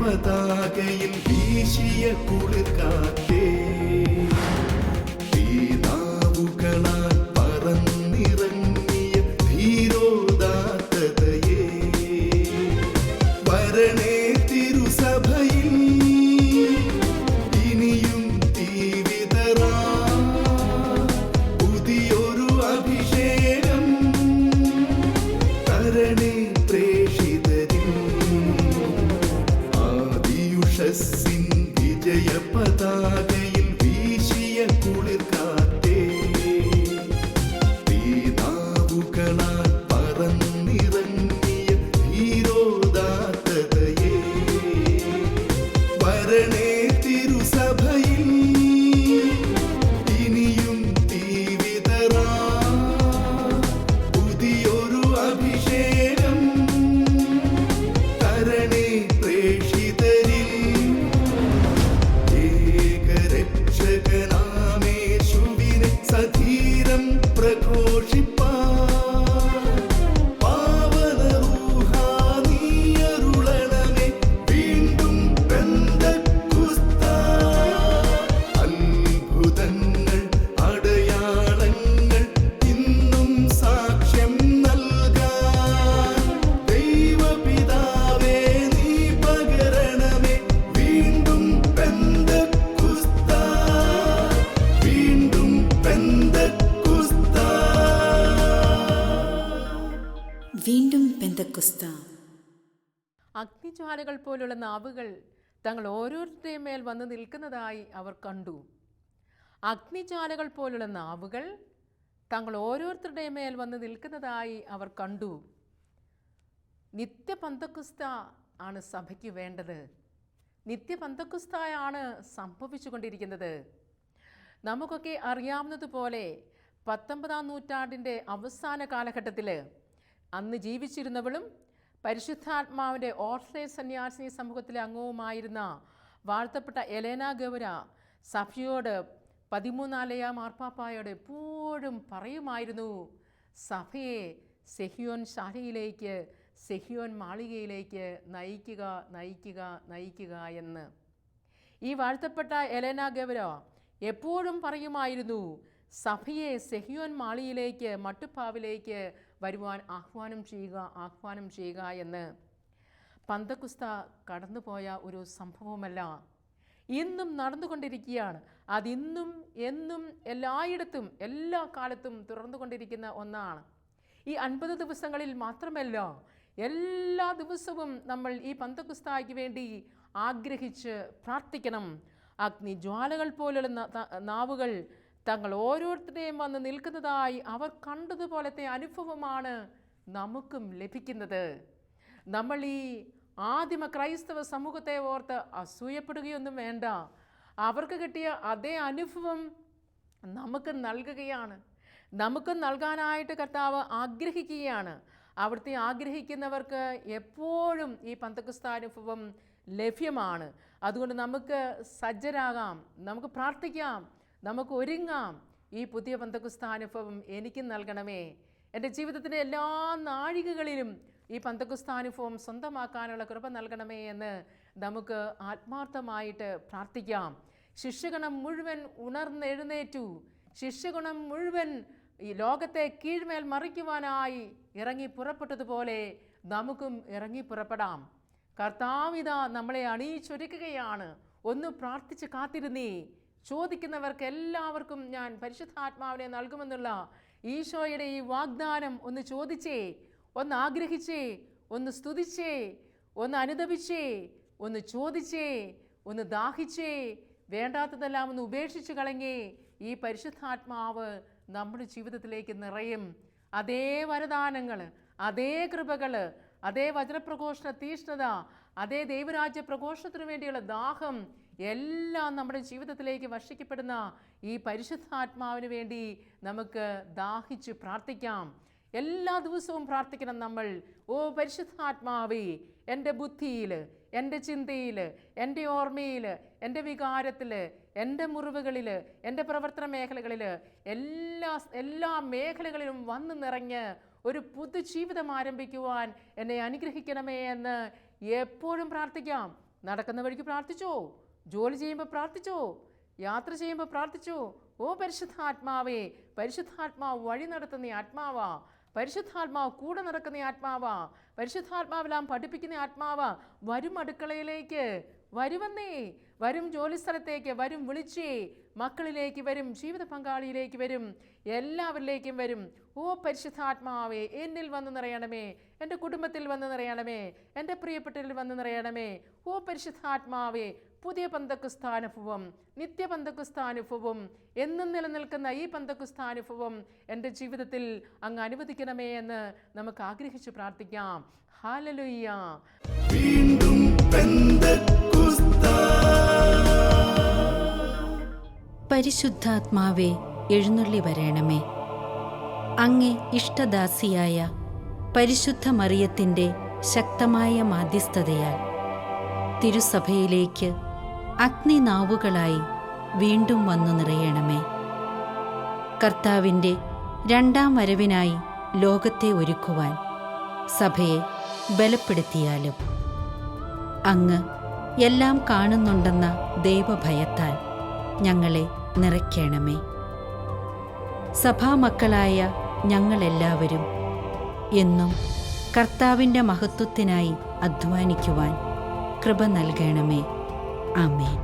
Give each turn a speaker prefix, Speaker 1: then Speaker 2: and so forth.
Speaker 1: പതാകയിൽ വീശിയ കുളിർക്കാറ്റേ, തീനാവുകളാൽ പറന്നിറങ്ങിയ ധീരോദാത്തതയേ, വരണേ തിരുസഭയിൽ ഇനിയും തീവിതറാ പുതിയൊരു അഭിഷേകം തരണേ പ്രേഷിതരിൽ. ആദിയുഷസ്സിൻ വിജയ പതാകയിൽ വീശിയ കുളിർക്കാറ്റേ, തീനാവുകളാൽ പറന്നിറങ്ങിയ ധീരോദാത്തതയേ, വരണേ തിരുസഭയിൽ ഇനിയും തീവിതറാ പുതിയൊരു അഭിഷേകം തരണേ പ്രേഷിതരിൽ. ഏകരക്ഷകനാമേശുവിനെ സധീരം പ്രഘോഷിപ്പാൻ പാവന റൂഹാ നീയരുളണമേ വീണ്ടും പെന്തക്കുസ്താ. അത്ഭുതങ്ങൾ അടയാളങ്ങൾ ഇന്നും സാക്ഷ്യം നൽകാൻ ദൈവപിതാവേ നീ പകരണമേ വീണ്ടും പെന്തക്കുസ്താ, വീണ്ടും പെന്തക്കുസ്താ.
Speaker 2: വീണ്ടും പെന്തക്കുസ്ത.
Speaker 3: അഗ്നിജ്വാലകൾ പോലുള്ള നാവുകൾ തങ്ങൾ ഓരോരുത്തരുടെയും മേൽ വന്ന് നിൽക്കുന്നതായി അവർ കണ്ടു. അഗ്നിജ്വാലകൾ പോലുള്ള നാവുകൾ തങ്ങൾ ഓരോരുത്തരുടെയും മേൽ വന്ന് നിൽക്കുന്നതായി അവർ കണ്ടു. നിത്യ പന്തക്കുസ്ത ആണ് സഭയ്ക്ക് വേണ്ടത്. നിത്യ പന്തക്കുസ്തയാണ് സംഭവിച്ചു കൊണ്ടിരിക്കുന്നത്. നമുക്കൊക്കെ അറിയാവുന്നതുപോലെ 19-ാം നൂറ്റാണ്ടിൻ്റെ അവസാന കാലഘട്ടത്തിൽ അന്ന് ജീവിച്ചിരുന്നവളും പരിശുദ്ധാത്മാവിൻ്റെ ഓർത്തഡോക്സ് സന്യാസിനി സമൂഹത്തിലെ അംഗവുമായിരുന്ന വാഴ്ത്തപ്പെട്ട എലേന ഗൗര സഭയോട് 13-ാം മാർപ്പാപ്പായോട് എപ്പോഴും പറയുമായിരുന്നു, സഭയെ സെഹിയോൻ ശാലയിലേക്ക്, സെഹിയോൻ മാളികയിലേക്ക് നയിക്കുക, നയിക്കുക, നയിക്കുക എന്ന്. ഈ വാഴ്ത്തപ്പെട്ട എലേന ഗൗര എപ്പോഴും പറയുമായിരുന്നു, സഭയെ സെഹിയോൻ മാളികയിലേക്ക്, മട്ടുപ്പാവിലേക്ക് വരുവാൻ ആഹ്വാനം ചെയ്യുക, ആഹ്വാനം ചെയ്യുക എന്ന്. പന്തക്കുസ്ത കടന്നുപോയ ഒരു സംഭവമല്ല, ഇന്നും നടന്നുകൊണ്ടിരിക്കുകയാണ്. അതിന്നും എന്നും എല്ലായിടത്തും എല്ലാ കാലത്തും തുടർന്നുകൊണ്ടിരിക്കുന്ന ഒന്നാണ്. ഈ 50 ദിവസങ്ങളിൽ മാത്രമല്ല, എല്ലാ ദിവസവും നമ്മൾ ഈ പന്തക്കുസ്തായ്ക്ക് വേണ്ടി ആഗ്രഹിച്ച് പ്രാർത്ഥിക്കണം. അഗ്നിജ്വാലകൾ പോലുള്ള നാവുകൾ തങ്ങൾ ഓരോരുത്തരെയും വന്ന് നിൽക്കുന്നതായി അവർ കണ്ടതുപോലത്തെ അനുഭവമാണ് നമുക്കും ലഭിക്കുന്നത്. നമ്മൾ ഈ ആദിമ ക്രൈസ്തവ സമൂഹത്തെ ഓർത്ത് അസൂയപ്പെടുകയൊന്നും വേണ്ട. അവർക്ക് കിട്ടിയ അതേ അനുഭവം നമുക്ക് നൽകുകയാണ്. നമുക്ക് നൽകാനായിട്ട് കർത്താവ് ആഗ്രഹിക്കുകയാണ്. അവിടുത്തെ ആഗ്രഹിക്കുന്നവർക്ക് എപ്പോഴും ഈ പന്തക്കുസ്താനുഭവം ലഭ്യമാണ്. അതുകൊണ്ട് നമുക്ക് സജ്ജരാകാം, നമുക്ക് പ്രാർത്ഥിക്കാം, നമുക്ക് ഒരുങ്ങാം. ഈ പുതിയ പന്തക്കുസ്താനുഭവം എനിക്ക് നൽകണമേ. എൻ്റെ ജീവിതത്തിൻ്റെ എല്ലാ നാഴികകളിലും ഈ പന്തക്കുസ്താനുഭവം സ്വന്തമാക്കാനുള്ള കൃപ നൽകണമേ എന്ന് നമുക്ക് ആത്മാർത്ഥമായിട്ട് പ്രാർത്ഥിക്കാം. ശിഷ്യഗണം മുഴുവൻ ഉണർന്നെഴുന്നേറ്റു. ശിഷ്യഗണം മുഴുവൻ ഈ ലോകത്തെ കീഴ്മേൽ മറിക്കുവാനായി ഇറങ്ങി പുറപ്പെട്ടതുപോലെ നമുക്കും ഇറങ്ങി പുറപ്പെടാം. കർത്താവിത നമ്മളെ അണിയിച്ചൊരുക്കുകയാണ്. ഒന്ന് പ്രാർത്ഥിച്ച് കാത്തിരുന്നേ. ചോദിക്കുന്നവർക്ക് എല്ലാവർക്കും ഞാൻ പരിശുദ്ധാത്മാവിനെ നൽകുമെന്നുള്ള ഈശോയുടെ ഈ വാഗ്ദാനം ഒന്ന് ചോദിച്ചേ, ഒന്ന് ആഗ്രഹിച്ചേ, ഒന്ന് സ്തുതിച്ചേ, ഒന്ന് അനുദപിച്ചേ, ഒന്ന് ചോദിച്ചേ, ഒന്ന് ദാഹിച്ചേ, വേണ്ടാത്തതെല്ലാം ഒന്ന് ഉപേക്ഷിച്ച് കളഞ്ഞേ. ഈ പരിശുദ്ധാത്മാവ് നമ്മുടെ ജീവിതത്തിലേക്ക് നിറയും. അതേ വരദാനങ്ങൾ, അതേ കൃപകൾ, അതേ വചനപ്രഘോഷണ തീഷ്ണത, അതേ ദൈവരാജ്യ പ്രഘോഷണത്തിനു വേണ്ടിയുള്ള ദാഹം എല്ലാം നമ്മുടെ ജീവിതത്തിലേക്ക് വർഷിക്കപ്പെടുന്ന ഈ പരിശുദ്ധാത്മാവിന് വേണ്ടി നമുക്ക് ദാഹിച്ച് പ്രാർത്ഥിക്കാം. എല്ലാ ദിവസവും പ്രാർത്ഥിക്കണം നമ്മൾ. ഓ പരിശുദ്ധാത്മാവേ, എൻ്റെ ബുദ്ധിയിൽ, എൻ്റെ ചിന്തയിൽ, എൻ്റെ ഓർമ്മയിൽ, എൻ്റെ വികാരത്തിൽ, എൻ്റെ മുറിവുകളിൽ, എൻ്റെ പ്രവർത്തന മേഖലകളിൽ, എല്ലാ മേഖലകളിലും വന്നു നിറഞ്ഞ് ഒരു പുതുജീവിതം ആരംഭിക്കുവാൻ എന്നെ അനുഗ്രഹിക്കണമേ എന്ന് എപ്പോഴും പ്രാർത്ഥിക്കാം. നടക്കുന്ന വഴിക്ക് പ്രാർത്ഥിച്ചോ, ജോലി ചെയ്യുമ്പോൾ പ്രാർത്ഥിച്ചോ, യാത്ര ചെയ്യുമ്പോൾ പ്രാർത്ഥിച്ചോ. ഓ പരിശുദ്ധാത്മാവേ, പരിശുദ്ധാത്മാവ് വഴി നടത്തുന്ന ആത്മാവാ, പരിശുദ്ധാത്മാവ് കൂടെ നടക്കുന്ന ആത്മാവാ, പരിശുദ്ധാത്മാവെല്ലാം പഠിപ്പിക്കുന്ന ആത്മാവാ. വരും അടുക്കളയിലേക്ക്, വരുവന്നേ, വരും ജോലിസ്ഥലത്തേക്ക് വരും, വിളിച്ചേ, മക്കളിലേക്ക് വരും, ജീവിത പങ്കാളിയിലേക്ക് വരും, എല്ലാവരിലേക്കും വരും. ഓ പരിശുദ്ധാത്മാവേ, എന്നിൽ വന്ന് നിറയണമേ, എൻ്റെ കുടുംബത്തിൽ വന്ന് നിറയണമേ, എൻ്റെ പ്രിയപ്പെട്ടവരിൽ വന്ന് നിറയണമേ. ഓ പരിശുദ്ധാത്മാവേ, പുതിയ പന്തക്കുസ്താനുഭവം, നിത്യ പന്തക്കുസ്താനുഭവം, എന്നും നിലനിൽക്കുന്ന ഈ പന്തക്കുസ്താനുഭവം എൻ്റെ ജീവിതത്തിൽ അങ്ങ് അനുവദിക്കണമേ എന്ന് നമുക്ക് ആഗ്രഹിച്ച് പ്രാർത്ഥിക്കാം. ഹല്ലേലൂയ.
Speaker 1: വീണ്ടും പെന്തക്കുസ്താ.
Speaker 2: പരിശുദ്ധാത്മാവേ, എഴുന്നള്ളി വരണമേ. അങ്ങേ ഇഷ്ടദാസിയായ പരിശുദ്ധ മറിയത്തിൻ്റെ ശക്തമായ മാധ്യസ്ഥതയാൽ തിരുസഭയിലേക്ക് അഗ്നിനാവുകളായി വീണ്ടും വന്നു നിറയണമേ. കർത്താവിൻ്റെ രണ്ടാം വരവിനായി ലോകത്തെ ഒരുക്കുവാൻ സഭയെ ബലപ്പെടുത്തിയാലും അങ്ങ് എല്ലാം കാണുന്നുണ്ടെന്ന ദൈവഭയത്താൽ ഞങ്ങളെ നിറയ്ക്കണമേ. സഭാമക്കളായ ഞങ്ങളെല്ലാവരും എന്നും കർത്താവിൻ്റെ മഹത്വത്തിനായി അധ്വാനിക്കുവാൻ കൃപ നൽകണമേ. ആമേൻ.